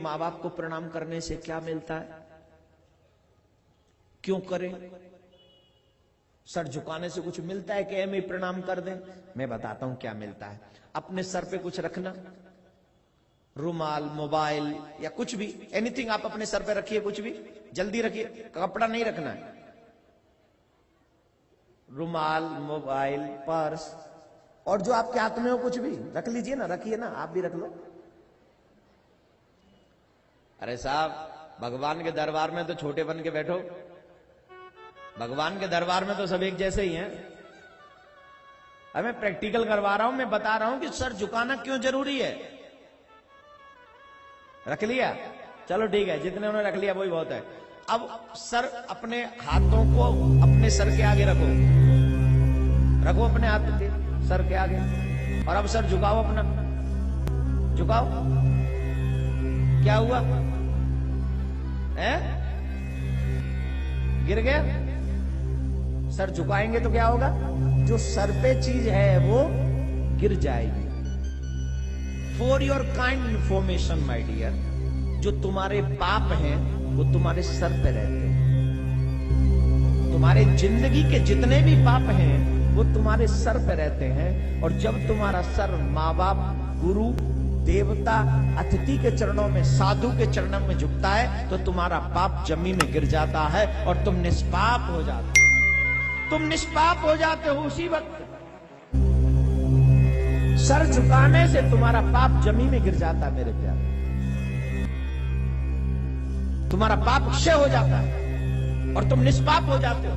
माँ बाप को प्रणाम करने से क्या मिलता है, क्यों करें? सर झुकाने से कुछ मिलता है कि एम ही प्रणाम कर दें? मैं बताता हूं क्या मिलता है। अपने सर पे कुछ रखना, रुमाल, मोबाइल या कुछ भी, एनीथिंग आप अपने सर पे रखिए, कुछ भी जल्दी रखिए, कपड़ा नहीं रखना है। रुमाल, मोबाइल, पर्स और जो आपके हाथ में हो कुछ भी रख लीजिए ना, रखिए ना, आप भी रख लो। अरे साहब, भगवान के दरबार में तो छोटे बन के बैठो, भगवान के दरबार में तो सब एक जैसे ही हैं। अब मैं प्रैक्टिकल करवा रहा हूं, मैं बता रहा हूं कि सर झुकाना क्यों जरूरी है। रख लिया, चलो ठीक है, जितने उन्होंने रख लिया वही बहुत है। अब सर, अपने हाथों को अपने सर के आगे रखो, रखो अपने हाथ के सर के आगे, और अब सर झुकाओ, अपना झुकाओ। क्या हुआ है? गिर गया? सर झुकाएंगे तो क्या होगा? जो सर पे चीज है वो गिर जाएगी। For your kind information my dear, जो तुम्हारे पाप हैं वो तुम्हारे सर पे रहते हैं। तुम्हारे जिंदगी के जितने भी पाप हैं वो तुम्हारे सर पे रहते हैं। और जब तुम्हारा सर माँ बाप, गुरु, देवता, अतिथि के चरणों में, साधु के चरणों में झुकता है तो तुम्हारा पाप जमीन में गिर जाता है और तुम निष्पाप हो जाते हो। तुम निष्पाप हो जाते हो उसी वक्त। सर झुकाने से तुम्हारा पाप जमीन में गिर जाता है मेरे प्यारे, तुम्हारा पाप क्षय हो जाता है और तुम निष्पाप हो जाते हो।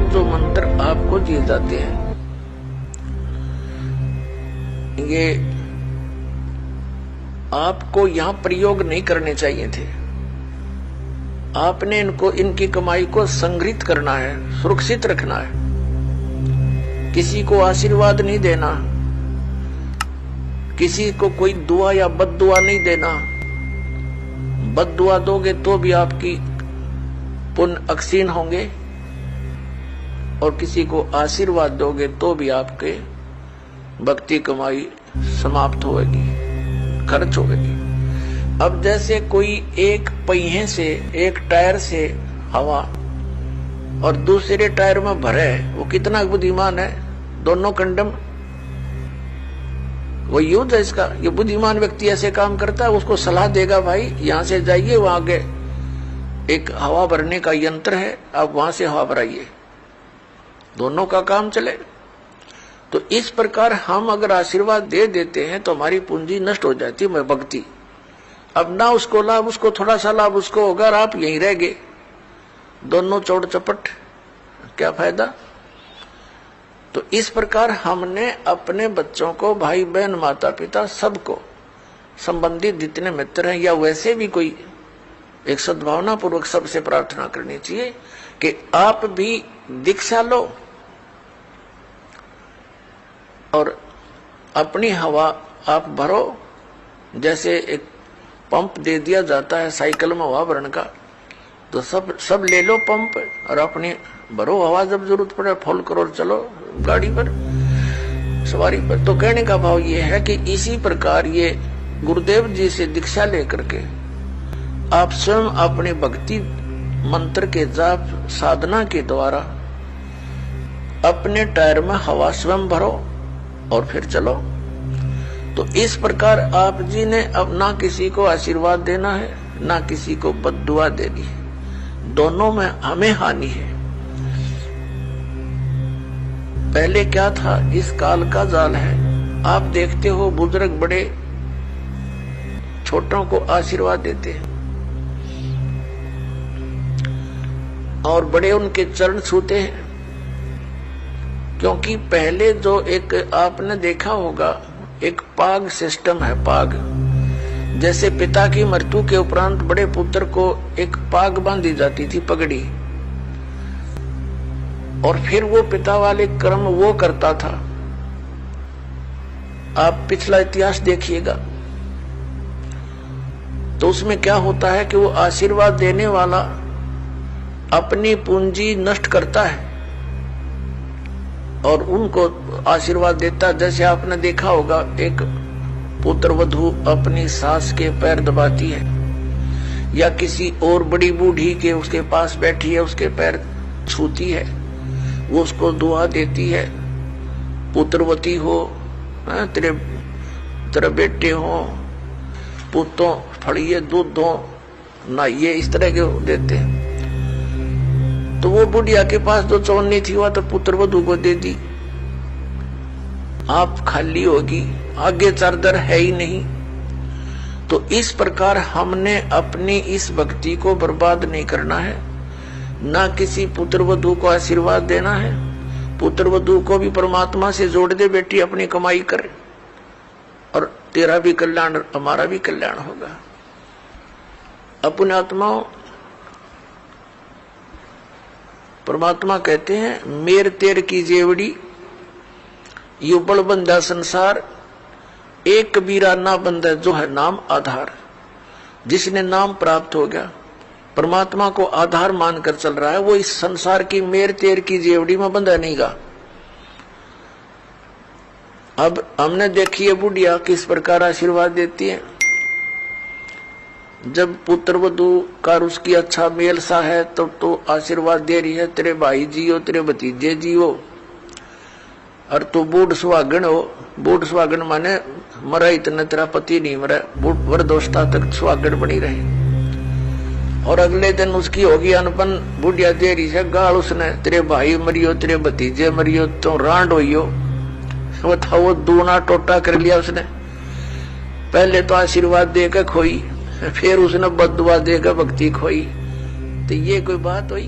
जो मंत्र आपको दिए जाते हैं ये आपको यहां प्रयोग नहीं करने चाहिए थे। आपने इनको, इनकी कमाई को संग्रहित करना है, सुरक्षित रखना है। किसी को आशीर्वाद नहीं देना, किसी को कोई दुआ या बद्दुआ नहीं देना। बद्दुआ दोगे तो भी आपकी पुण्य अक्षीण होंगे और किसी को आशीर्वाद दोगे तो भी आपके भक्ति कमाई समाप्त होगी, खर्च होगी। अब जैसे कोई एक पहिए से, एक टायर से हवा और दूसरे टायर में भरे, वो कितना बुद्धिमान है। दोनों कंडम, वो युद्ध है इसका। ये बुद्धिमान व्यक्ति ऐसे काम करता है, उसको सलाह देगा, भाई यहां से जाइए, वहां आगे एक हवा भरने का यंत्र है, आप वहां से हवा भराइए, दोनों का काम चले। तो इस प्रकार हम अगर आशीर्वाद दे देते हैं तो हमारी पूंजी नष्ट हो जाती है, भक्ति। अब ना उसको लाभ, उसको थोड़ा सा लाभ उसको होगा और आप यहीं रह गए, दोनों चौड़ चपट, क्या फायदा। तो इस प्रकार हमने अपने बच्चों को, भाई बहन, माता पिता, सबको, संबंधित जितने मित्र हैं या वैसे भी कोई, एक सद्भावना पूर्वक सबसे प्रार्थना करनी चाहिए कि आप भी दीक्षा लो और अपनी हवा आप भरो। जैसे एक पंप दे दिया जाता है साइकिल में हवा भरने का, तो सब ले लो पंप और अपनी भरो हवा, जब जरूरत पड़े फुल करो और चलो गाड़ी पर, सवारी पर। तो कहने का भाव ये है कि इसी प्रकार ये गुरुदेव जी से दीक्षा लेकर के आप स्वयं अपनी भक्ति मंत्र के जाप साधना के द्वारा अपने टायर में हवा स्वयं भरो और फिर चलो। तो इस प्रकार आप जी ने अब ना किसी को आशीर्वाद देना है, ना किसी को बद्दुआ देनी है, दोनों में हमें हानि है। पहले क्या था, इस काल का जाल है। आप देखते हो बुजुर्ग बड़े छोटों को आशीर्वाद देते हैं और बड़े उनके चरण छूते हैं, क्योंकि पहले जो एक आपने देखा होगा एक पाग सिस्टम है। पाग जैसे पिता की मृत्यु के उपरांत बड़े पुत्र को एक पाग बांधी जाती थी, पगड़ी, और फिर वो पिता वाले कर्म वो करता था। आप पिछला इतिहास देखिएगा तो उसमें क्या होता है कि वो आशीर्वाद देने वाला अपनी पूंजी नष्ट करता है और उनको आशीर्वाद देता। जैसे आपने देखा होगा एक पुत्र वधू अपनी सास के पैर दबाती है, या किसी और बड़ी बूढ़ी के उसके पास बैठी है उसके पैर छूती है, वो उसको दुआ देती है। पुत्रवती हो, तेरे बेटे हो, पुतों फड़िए दूध दो नहाइए, इस तरह के देते हैं। तो वो बुढ़िया के पास जो चौनी थी वह तो पुत्र वधू को दे दी। आप खाली होगी, आगे चारदर है ही नहीं। तो इस प्रकार हमने अपनी इस भक्ति को बर्बाद नहीं करना है, ना किसी पुत्र वधू को आशीर्वाद देना है। पुत्र वधू को भी परमात्मा से जोड़ दे, बेटी अपनी कमाई कर और तेरा भी कल्याण हमारा भी कल्याण होगा। अपने आत्माओं, परमात्मा कहते हैं मेर तेर की जेवड़ी यू बड़ बंदा संसार, एक कबीरा ना बंदा जो है नाम आधार। जिसने नाम प्राप्त हो गया, परमात्मा को आधार मानकर चल रहा है, वो इस संसार की मेर तेर की जेवड़ी में बंधा नहीं गा। अब हमने देखी है बुढ़िया किस प्रकार आशीर्वाद देती है। जब पुत्र वधू का उसकी अच्छा मेल सा है तो आशीर्वाद दे रही है, तेरे भाई जियो, तेरे भतीजे जियो, और तू बूढ़ सुहागन हो। बूढ़ सुहागन माने मरा इतना तेरा पति नहीं मरा, वरदोस्ता तक सुहागन बनी रहे। और अगले दिन उसकी होगी अनपन, बुढ़िया दे रही है गाल उसने, तेरे भाई मरियो, तेरे भतीजे मरियो, तो रांड होइयो। वो था वो दूना टोटा कर लिया उसने। पहले तो आशीर्वाद देकर खोई, फिर उसने बद्दुआ देकर भक्ति खोई। तो ये कोई बात हुई?